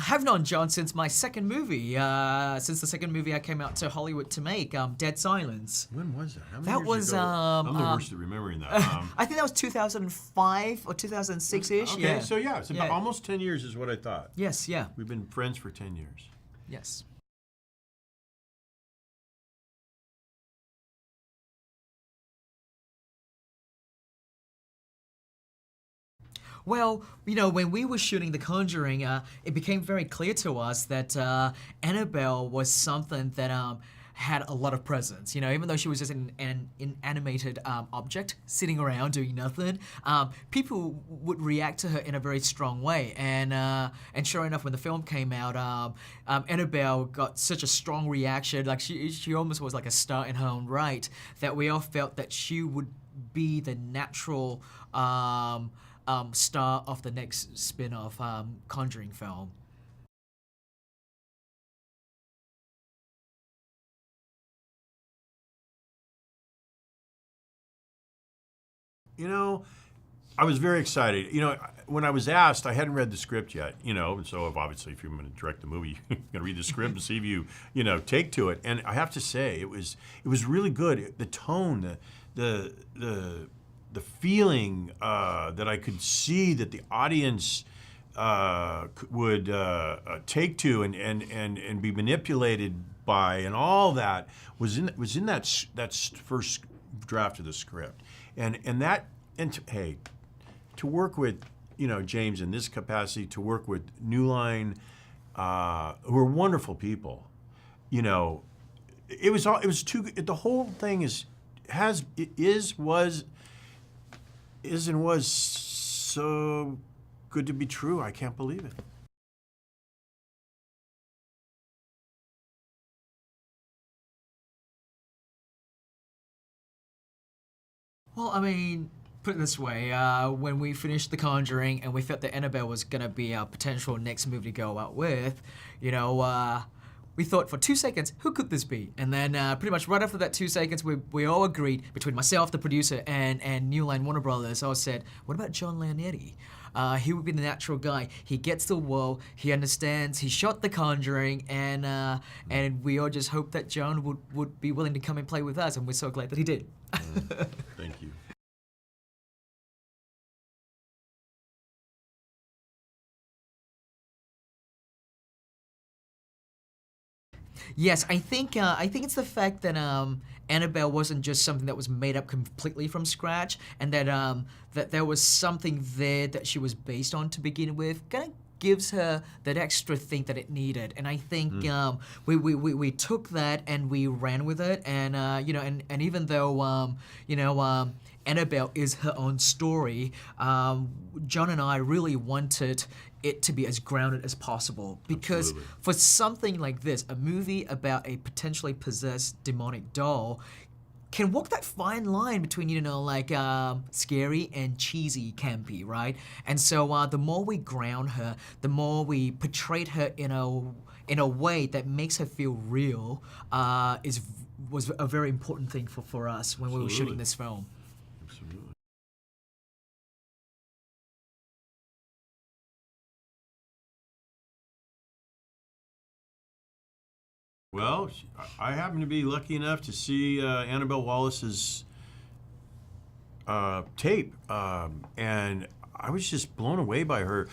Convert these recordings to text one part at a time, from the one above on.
I've known John since my second movie. Since the second movie I came out to Hollywood to make, Dead Silence. When was that? How many That years was ago? I'm the worst at remembering that. I think that was 2005 or 2006-ish. Okay, yeah. so yeah, it's about almost 10 years is what I thought. Yes, yeah. We've been friends for 10 years. Yes. Well, you know, when we were shooting The Conjuring, it became very clear to us that Annabelle was something that had a lot of presence. You know, even though she was just an inanimated object sitting around doing nothing, people would react to her in a very strong way. And sure enough, when the film came out, Annabelle got such a strong reaction. Like she almost was like a star in her own right. That we all felt that she would be the natural star of the next spin-off Conjuring film. You know, I was very excited. You know, when I was asked, I hadn't read the script yet, you know, and so obviously if you're going to direct the movie, you're going to read the script and see if you know, take to it. And I have to say, it was really good. The tone, the feeling that I could see that the audience would take to and be manipulated by, and all that was in that first draft of the script, and hey, to work with, you know, James in this capacity, to work with New Line, who are wonderful people, you know, it was too. The whole thing was so good to be true. I can't believe it. Well, I mean, put it this way, when we finished The Conjuring and we felt that Annabelle was gonna be our potential next movie to go out with, you know, we thought for 2 seconds, who could this be? And then pretty much right after that 2 seconds, we all agreed, between myself, the producer, and New Line Warner Brothers, all said, what about John Leonetti? He would be the natural guy. He gets the role, he understands, he shot The Conjuring, and we all just hoped that John would be willing to come and play with us, and we're so glad that he did. Thank you. Yes, I think it's the fact that Annabelle wasn't just something that was made up completely from scratch, and that there was something there that she was based on to begin with. Kind of gives her that extra thing that it needed, and I think we took that and we ran with it, and you know, and even though you know, Annabelle is her own story, John and I really wanted it to be as grounded as possible, because Absolutely. for something like this, a movie about a potentially possessed demonic doll can walk that fine line between, you know, like scary and cheesy campy, right? And so the more we ground her, the more we portrayed her in a way that makes her feel real, was a very important thing for us when we were shooting Absolutely. this film. Absolutely. Well, I happen to be lucky enough to see Annabelle Wallis's tape, and I was just blown away by her.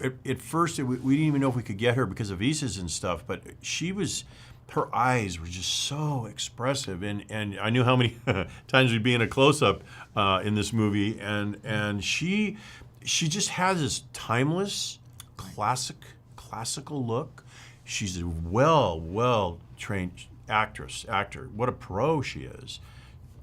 At first, we didn't even know if we could get her because of visas and stuff, but her eyes were just so expressive, and I knew how many times we'd be in a close-up in this movie, and she just has this timeless, classical look. She's a well-trained actor. What a pro she is,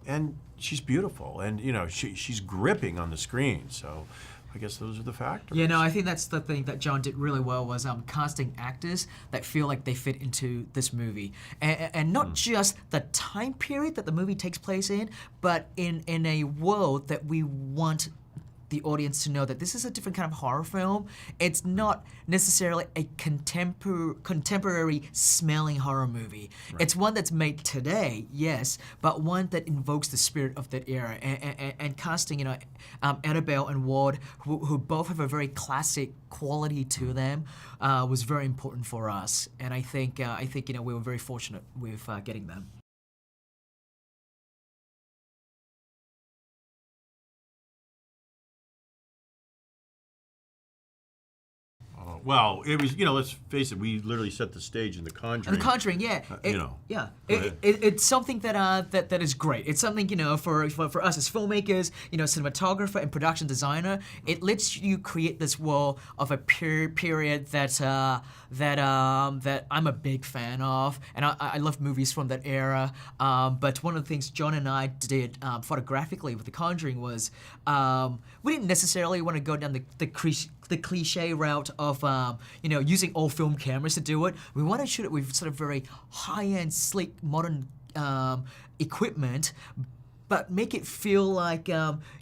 and she's beautiful. And you know, she's gripping on the screen. So, I guess those are the factors. Yeah, no, I think that's the thing that John did really well was casting actors that feel like they fit into this movie, and not just the time period that the movie takes place in, but in a world that we want the audience to know that this is a different kind of horror film. It's not necessarily a contemporary smelling horror movie. Right. It's one that's made today, yes, but one that invokes the spirit of that era. And casting, Annabelle and Ward, who both have a very classic quality to them, was very important for us. And I think we were very fortunate with getting them. Well, it was, let's face it, we literally set the stage in The Conjuring. The Conjuring, yeah. Go It's something that is great. It's something, for us as filmmakers, cinematographer and production designer, it lets you create this world of a period that I'm a big fan of, and I love movies from that era. But one of the things John and I did photographically with The Conjuring was we didn't necessarily want to go down the cliche route of using old film cameras to do it. We want to shoot it with sort of very high-end, sleek, modern equipment, but make it feel like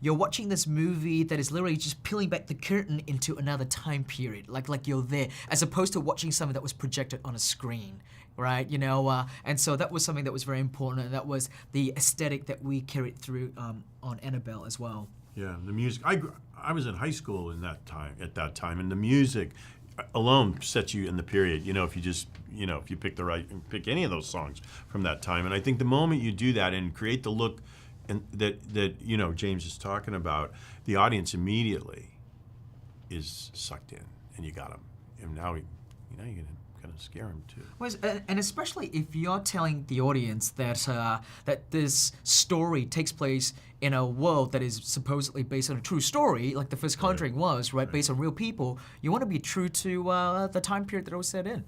you're watching this movie that is literally just peeling back the curtain into another time period, like you're there, as opposed to watching something that was projected on a screen, right? And so that was something that was very important, and that was the aesthetic that we carried through on Annabelle as well. Yeah, the music. I was in high school at that time, and the music alone sets you in the period. If you just, if you pick any of those songs from that time, and I think the moment you do that and create the look, and that James is talking about, the audience immediately is sucked in, and you got them, and now you're gonna kind of scare them too. Well, and especially if you're telling the audience that this story takes place in a world that is supposedly based on a true story, like the first Conjuring was, right, based on real people, you want to be true to the time period that it was set in.